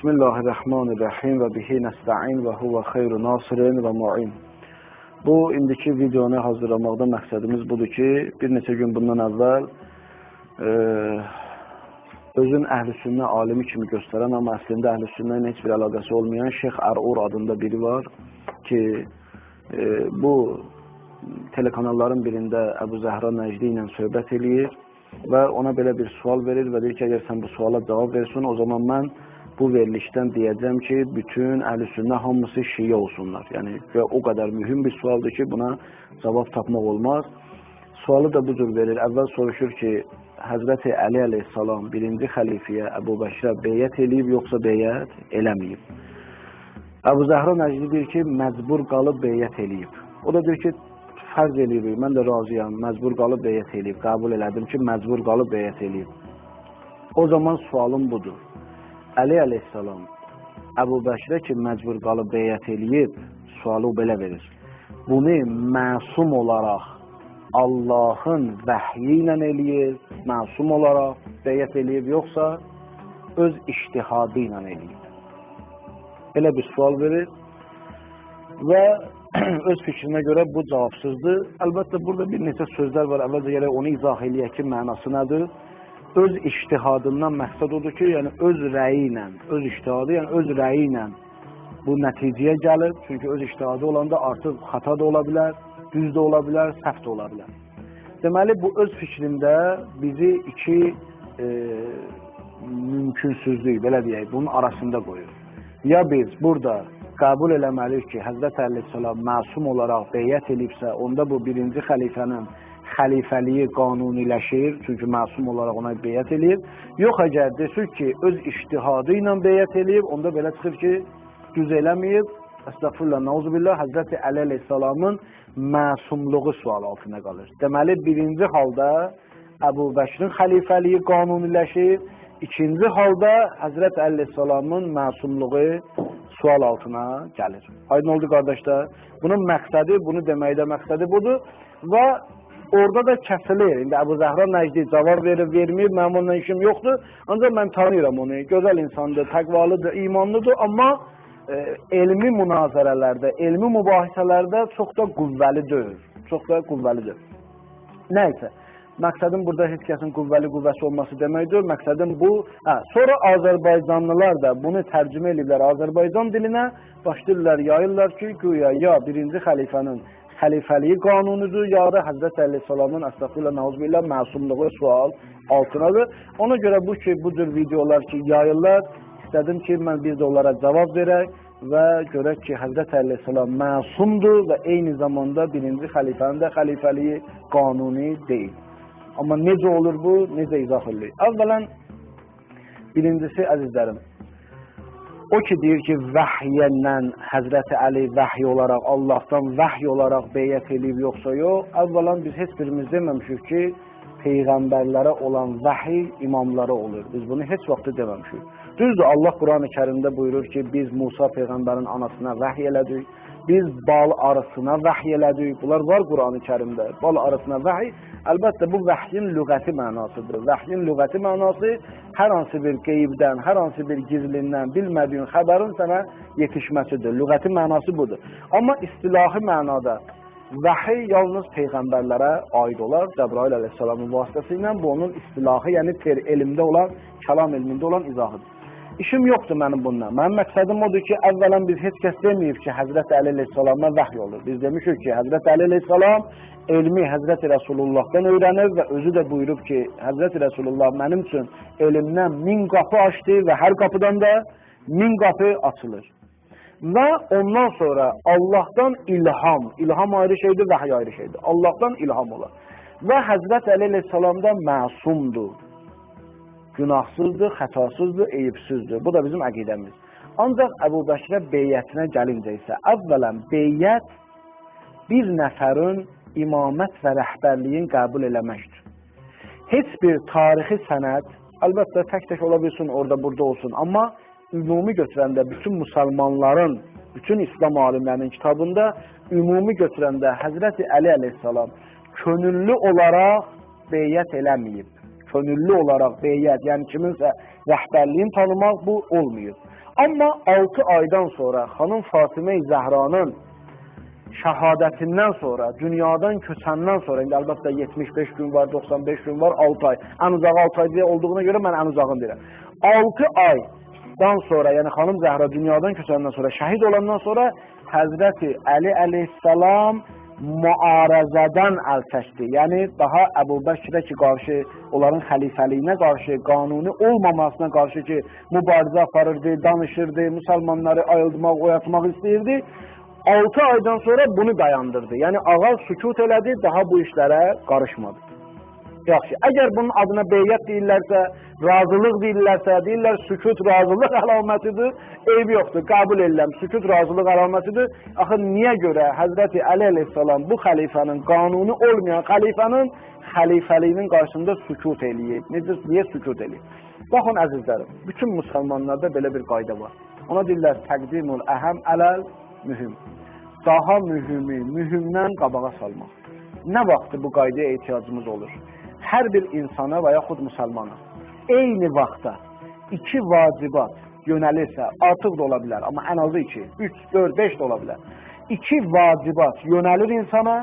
Bismillahirrahmanirrahim və bihi nəstə'in və huvə xeyru nasirin və mu'in. Bu, indiki videonu hazırlamaqda məqsədimiz budur ki, bir neçə gün bundan əvvəl özün əhl-i-sünnə alimi kimi göstərən, amma əslində əhl-i-sünnə ilə heç bir əlaqəsi olmayan Şeyx Ər-Ur adında biri var ki, bu telekanalların birində Əbu Zəhra Nəcdi ilə söhbət eləyir və ona belə bir sual verir və deyir ki, əgər sən bu suala cavab versin, o zaman mən bu verilişdən deyəcəm ki, bütün əhl-i-sünnə hamısı şiə olsunlar. Yəni, o qədər mühüm bir sualdır ki, buna cavab tapmaq olmaz. Sualı da bu cür verir. Əvvəl soruşur ki, Həzrəti Əli əleyhissalam birinci xəlifəyə Əbu Bəkrə beyət eləyib, yoxsa beyət eləməyib. Əbu Zəhra Nəcdi deyir ki, məcbur qalıb beyət eləyib. O da deyir ki, fərz eləyib, mən də razıyam, məcbur qalıb beyət eləyib. Qəbul elədim ki, məcbur qalıb beyət eləyib. O zaman sualım budur. Əli əleyhissalam Əbu Bəkrə ki, məcbur qalıb beyət eləyib, sualı belə verir. Bunu məsum olaraq Allahın vəhyi ilə eləyib, məsum olaraq beyət eləyib, yoxsa öz iştihadı ilə eləyib. Belə bir sual verir və öz fikrinə görə bu cavabsızdır. Əlbəttə, burada bir neçə sözlər var, əvvəlcə gələk onu izah eləyək ki, mənası nədir? Öz iştihadından məqsəd odur ki, yəni öz rəyi ilə, öz iştihadı, yəni öz rəyi ilə bu nəticəyə gəlir. Çünki öz iştihadı olanda artıq xata da ola bilər, düz də ola bilər, səhv də ola bilər. Deməli, bu öz fikrində bizi iki mümkünsüzlük, belə deyək, bunun arasında qoyur. Ya biz burada qəbul eləməliyik ki, Həzrət Əleyhisselam məsum olaraq beyət eləyibsə, onda bu birinci xəlifənin xəlifəliyi qanuniləşir, çünki məsum olaraq ona beyət eləyib. Yox, əgər desək ki, öz iştihadı ilə beyət eləyib, onda belə çıxır ki, düz eləməyib. Əstəğfirullah, nauzubillah, Həzrəti Əli əleyhissalamın məsumluğu sual altına qalır. Deməli, birinci halda Əbu Bəkrin xəlifəliyi qanuniləşir, ikinci halda Həzrət əleyhissalamın məsumluğu sual altına gəlir. Aydın oldu, qardaşlar? Bunun məqsədi, bunu deməkdə məqsədi budur və orada da kəsilir. İndi Əbu Zəhra Nəcdi cavab verir, verməyib, mənim onunla işim yoxdur. Ancaq mən tanıyıram onu. Gözəl insandır, təqvalıdır, imanlıdır. Amma elmi münazərələrdə, elmi mübahisələrdə çox da qüvvəlidir. Çox da qüvvəlidir. Nəysə, məqsədim burada heç kəsin qüvvəsi olması deməkdir. Məqsədim bu. Sonra Azərbaycanlılar da bunu tərcümə ediblər Azərbaycan dilinə. Başlayırlar, yayırlar ki, güya ya birinci xəlifənin xəlifəliyi qanunudur, ya da Həzrət Əleyhisselamın əstəğfirullah, nauzubillah, məsumluğu sual altınadır. Ona görə bu ki, bu cür videolar ki, yayırlar, istədim ki, biz də onlara cavab verək və görək ki, Həzrət Əleyhisselam məsumdur və eyni zamanda birinci xəlifənin də xəlifəliyi qanuni deyil. Amma necə olur bu, necə izah edilir? Əvvələn, birincisi, əzizlərim, o ki, deyir ki, vəhiyyəndən Həzrəti Əli vəhiy olaraq, Allahdan vəhiy olaraq beyət eləyib, yoxsa yox, əvvələn biz heç birimiz deməmişik ki, Peyğəmbərlərə olan vəhiy imamlara olur. Biz bunu heç vaxtı deməmişik. Düzdür, Allah Quran-ı Kərimdə buyurur ki, biz Musa Peyğəmbərin anasına vəhiy elədik, biz bal arısına vəhiy elədik. Bunlar var Quran-ı Kərimdə, bal arısına vəhiy. Əlbəttə, bu vəhyin lüğəti mənasıdır. Vəhyin lüğəti mənası hər hansı bir qeybdən, hər hansı bir gizlindən, bilmədiyin xəbərin sənə yetişməsidir. Lüğəti mənası budur. Amma istilahi mənada vəhiy yalnız Peyğəmbərlərə aid olar. Cəbrail əleyhissalamın vasitəsilə bu onun istilahi, yəni elmdə olan, kəlam elmində olan izahıdır. İşim yoxdur mənim bundan. Mənim məqsədim odur ki, əvvələn biz heç kəs deməyib ki, Həzrət Əli əleyhissalama vəhiy olur. Biz demişik ki, Həzrət Əli əleyhissalam elmi Həzrət Rəsulullahdan öyrənir və özü də buyurub ki, Həzrət Rəsulullah mənim üçün elmdən 1000 qapı açdı və hər qapıdan da 1000 qapı açılır. Və ondan sonra Allahdan ilham ayrı şeydir, vəhiy ayrı şeydir. Allahdan ilham olar. Və Həzrət Əli əleyhissalamdan məsumdur. Günahsızdır, xətasızdır, eyibsizdir. Bu da bizim əqidəmiz. Ancaq Əbu Bəkrə beyyətinə gəlincə isə, əvvələn beyyət bir nəfərin imamət və rəhbərliyin qəbul eləməkdir. Heç bir tarixi sənəd, əlbəttə tək-tək ola bilsin, orada burada olsun, amma ümumi götürəndə bütün müsəlmanların, bütün İslam alimlərinin kitabında ümumi götürəndə Həzrəti Əli əleyhissalam könüllü olaraq beyyət eləməyib. Könüllü olaraq beyyət, yəni kiminsə rəhbərliyin tanımaq bu olmuyor. Amma 6 aydan sonra xanım Fatimə Zəhranın şəhadətindən sonra, dünyadan köçəndən sonra, indi əlbəttə 75 gün var, 95 gün var, 6 ay. Ən uzağı 6 ay deyə olduğuna görə mən ən uzağını deyirəm. 6 aydan sonra, yəni xanım Zəhra dünyadan köçəndən sonra, şəhid olandan sonra Həzrəti Əli əleyhissalam müarəzədən əl çəkdi. Yəni daha Əbu Bəkrə ki qarşı, onların xəlifəliyinə qarşı, qanuni olmamasına qarşı ki mübarizə aparırdı, danışırdı, müsəlmanları ayıldmaq, oyatmaq istəyirdi. 6 aydan sonra bunu dayandırdı. Yəni ağa sükut elədi, daha bu işlərə qarışmadı. Yaxşı, əgər bunun adına beyyət deyirlərsə, razılıq deyirlərsə, deyirlər sükut razılıq əlamətidir, eybi yoxdur, qəbul edirəm, sükut razılıq əlamətidir. Axı niyə görə Həzrəti Əli əleyhissalam bu xəlifənin, qanuni olmayan xəlifənin xəlifəliyinin qarşısında sükut eləyib? Niyə sükut eləyib? Baxın əzizlərim, bütün müsəlmanlarda belə bir qayda var. Ona deyirlər təqdimul əhəm ələl mühüm. Daha mühümü mühümdən qabağa salmaq. Nə vaxtı bu qaydaya ehtiyacımız olur? Hər bir insana və yaxud müsəlmana eyni vaxtda 2 vacibat yönəlirsə, artıq da ola bilər, amma ən azı 2, 3, 4, 5 də ola bilər. 2 vacibat yönəlir insana,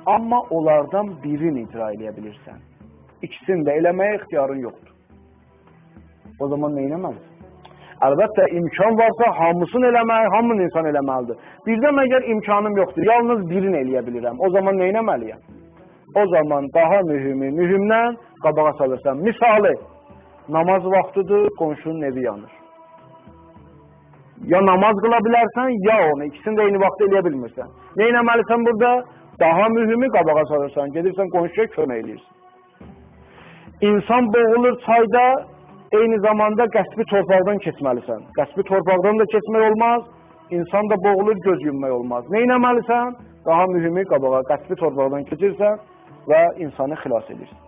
amma onlardan birini icra edə bilirsən. İkisini də eləməyə ixtiyarın yoxdur. O zaman nə eləməlisən? Əlbəttə, imkan varsa hamısını eləmək, hamını insan eləməlidir. Birdən məgər imkanım yoxdur, yalnız birini eləyə bilirəm. O zaman nə eləməliyəm? O zaman daha mühümü mühümdən qabağa salırsan. Misali, namaz vaxtıdır, qonşunun evi yanır. Ya namaz qıla bilərsən, ya onu. İkisini də eyni vaxtda eləyə bilmirsən. Nə eləməlisən burada? Daha mühümü qabağa salırsan. Gedirsən qonşuya kömək eləyirsən. İnsan boğulur çayda, eyni zamanda qəsbi torpaqdan keçməlisən. Qəsbi torpaqdan da keçmək olmaz, insan da boğulur, göz yummaq olmaz. Nə eləməlisən? Daha mühümü qabağa, qəsbi torpaqdan keçirsən və insanı xilas edirsən.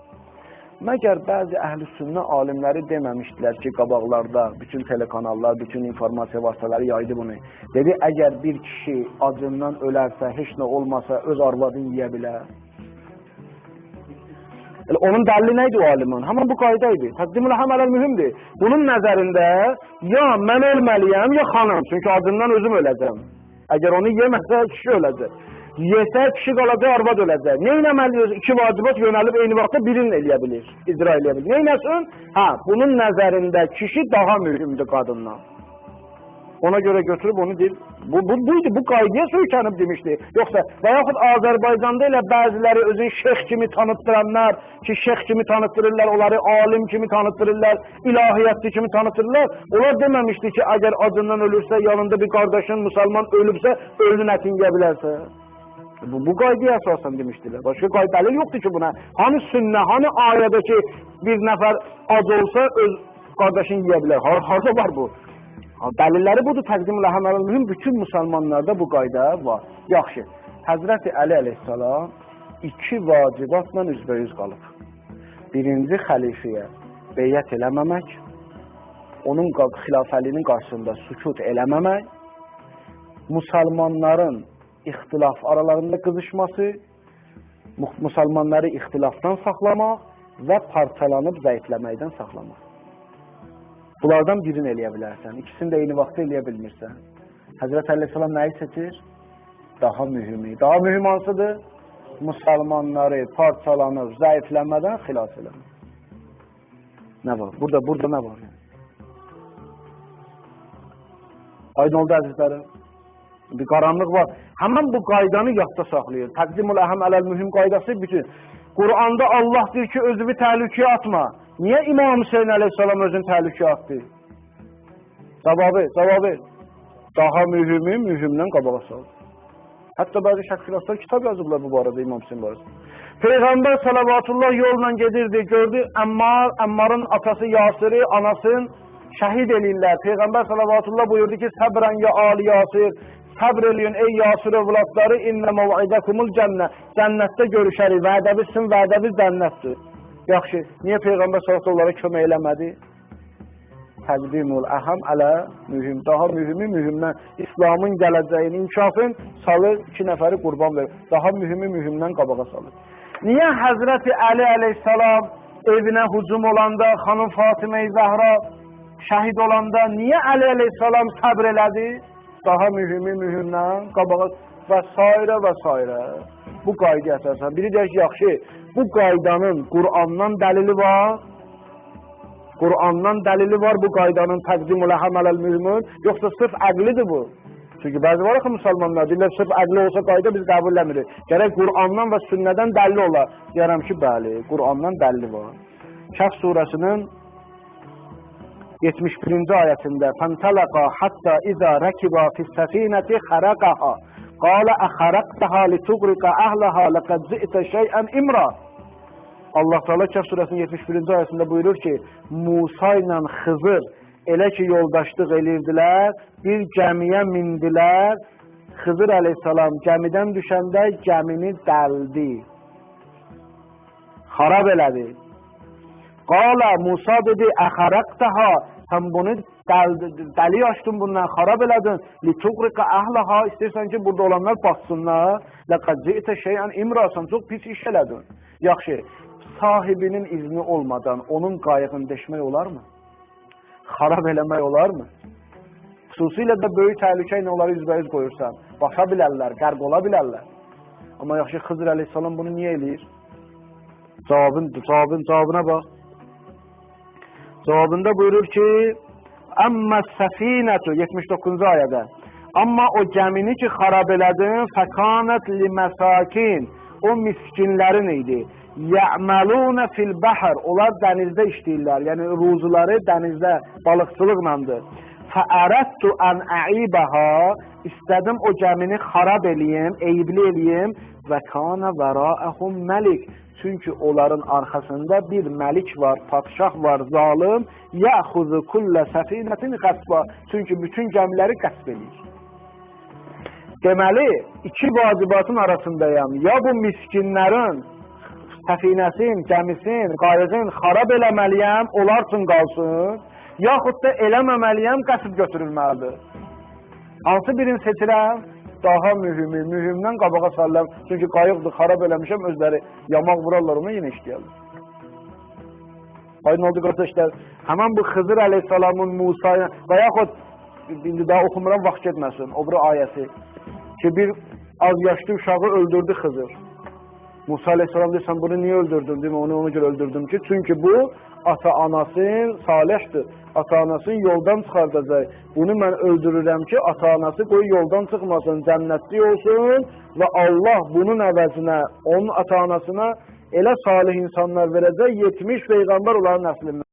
Məgər bəzi əhl-i sünnə alimləri deməmişdilər ki, qabaqlarda bütün telekanallar, bütün informasiya vasitələri yaydı bunu. Dedi, əgər bir kişi acından ölərsə, heç nə olmasa, öz arvadını yiyə bilər. Onun dəlili neydi o alimin? Hemen bu qaydaydı. Təqdimul əhəm ələl mühümdir. Bunun nəzərində ya mən ölməliyəm, ya xanım. Çünki adından özüm öləcəm. Əgər onu yeməsə, kişi öləcək. Yesə, kişi qalacaq, arvad öləcək. Nə eləməliyiz? 2 vacibat yönəlib eyni vaxtda birini eləyə bilir, icra eləyə bilir. Nə eləsin? Bunun nəzərində kişi daha mühümdür qadından. Ona görə götürüb onu deyir, bu qaydaya söykənib demişdi. Yoxsa, və yaxud Azərbaycanda elə bəziləri özü şeyx kimi tanıttıranlar ki, şeyx kimi tanıtdırırlar, onları alim kimi tanıtdırırlar, ilahiyyatçı kimi tanıtdırırlar. Onlar deməmişdi ki, əgər acından ölürsə, yanında bir qardaşın, müsəlman ölübsə, ölünün ətini yiyə bilərsə. Bu qaydaya əsasən demişdilər. Başqa qaydələr yoxdur ki buna. Hani sünnə, hani ayədəki bir nəfər ac olsa, öz qardaşını yiyə bilər. Harada var bu? Dəlilləri budur, təqdimul əhəm ələl mühüm, bütün müsəlmanlarda bu qayda var. Yaxşı, Həzrəti Əli əleyhissalam 2 vacibatla üzbəyüz qalıb. Birinci xəlifəyə beyyət eləməmək, onun xilafəliyinin qarşısında sükut eləməmək, müsəlmanların ixtilaf aralarında qızışması, müsəlmanları ixtilafdan saxlamaq və parçalanıb zəifləməkdən saxlamaq. Bunlardan birini eləyə bilərsən, ikisini də eyni vaxtda eləyə bilmirsən. Həzrət Əleyhisselam nəyi seçir? Daha mühümü. Daha mühüm hansıdır? Müsəlmanları parçalanıb, zəifləmədən xilas eləmək. Nə var? Burada nə var? Aydın oldu əzizlərim. Bir qaranlıq var. Həmən bu qaydanı yadda saxlayır. Təqdimul əhəm ələl mühüm qaydası bütün. Qur'anda Allah deyir ki, özünü təhlükəyə atma. Niyə İmam Hüseyin əleyhissalam özünü təhlükəyə atdı? Cavabı. Daha mühümü mühümdən qabağa saldı. Hətta bəzi şəxsiyyətlər kitab yazıblar bu barədə İmam Hüseyin barədə. Peyğəmbər salavatullah yolla gedirdi, gördü Əmmarın atası Yasiri, anasını şəhid eləyirlər. Peyğəmbər salavatullah buyurdu ki, səbrən ya Ali Yasir, səbr eləyin ey Yasir övladları, innə məv'idəkumul cənnə. Cənnətdə görüşərik, vədəviz sizin vədəviz cənnətdir. Yaxşı, niyə Peyğəmbər salavatullah onlara kömək eləmədi? Təqdimul əhəm ələ mühüm, daha mühümü mühümdən, İslamın gələcəyin, inkişafın salır, 2 nəfəri qurban verir. Daha mühümü mühümdən qabağa salır. Niyə Həzrəti Əli əleyhissalam evinə hücum olanda xanım Fatimə-i Zəhra şəhid olanda niyə Əli əleyhissalam səbr elədi? Daha mühümdən qabağa və s. Bu qayda əsasən. Biri deyək ki, yaxşı, bu qaydanın Qur'andan dəlili var. Qur'andan dəlili var bu qaydanın təqdim ələhəm ələl-mühümün, yoxsa sırf əqlidir bu. Çünki bəzi var ki, müsəlmanlar deyirlər, sırf əqli olsa qayda biz qəbul eləmirik. Gərək Qur'andan və sünnədən dəlili olar. Deyərəm ki, bəli, Qur'andan dəlili var. Kəhf surəsinin 71-ci ayətində فَانْتَلَقَا حَتَّى إِذَا رَكِبَا فِي السَّفِينَةِ خَرَقَهَا قَالَ أَخَرَقْتَهَا لِتُغْرِقَ أَهْلَهَا لَقَدْ جِئْتَ شَيْئًا إِمْرًا Allah Teala Kəhf surəsinin 71-ci ayəsində buyurur ki, Musa ilə Xızır elə ki yoldaşlıq edirdilər, bir gəmiyə mindilər. Xızır əleyhissalam gəmidən düşəndə gəmini dəldi, xarab elədi. Qala Musa dedi, əxərəqtəha, sən bunu dəli açdın, bundan xarab elədin. Lituğriqə əhləha, istəyirsən ki, burada olanlar baxsınlar. Ləqəd ci'tə şeyən imrasan, çox pis iş elədin. Yaxşı, sahibinin izni olmadan onun qayığını deşmək olarmı? Xarab eləmək olarmı? Xüsusilə də böyük təhlükə ilə onları üzbəüz qoyursan, başa bilərlər, qərq ola bilərlər. Amma yaxşı, Xızır əleyhissalam bunu niyə eləyir? Cavabına bax. Cavabında buyurur ki, Əmmə səfinətü, 79-cu ayədə, amma o gəmini ki xarab elədin, fəkanət li məsakin, o miskinlərin idi. Yə'məlunə fil bəhər, onlar dənizdə işləyirlər, yəni ruzuları dənizdə balıqçılıqlandır. Fəərəttu ən əibəhə, istədim o gəmini xarab eləyim, eyibli eləyim, və kana vəraəhum məlik. Çünki onların arxasında bir məlik var, padşah var, zalim. Yəxuzu kullə səfinətin qəsba. Çünki bütün gəmiləri qəsb edir. Deməli, iki vacibatın arasındayam. Ya bu miskinlərin səfinəsin, gəmisin, qayığın xarab eləməliyəm, onlar üçün qalsın. Yaxud da eləməməliyəm, qəsb götürülməlidir. Hansı birini seçirəm? Daha mühümdən qabağa sallam. Çünki qayıqdır, xarab eləmişəm, özləri yamaq vurarlar ona, yenə işləyərlər. Aydın oldu qardaşlar, həmən bu Xızır əleyhissalamın Musa'ya və yaxud, indi daha oxumuram, vaxt getməsin, o biri ayəsi ki, bir az yaşlı uşağı öldürdü Xızır. Musa əleyhissalam deyir, sən bunu niyə öldürdün? Deyim, onu ona görə öldürdüm ki, çünki bu ata-anasın salihdir. Ata-anasını yoldan çıxardacaq. Bunu mən öldürürəm ki, ata-anası qoy yoldan çıxmasın, cənnətli olsun və Allah bunun əvəzinə, onun ata-anasına elə salih insanlar verəcək, 70 peyğəmbər onların nəslindən.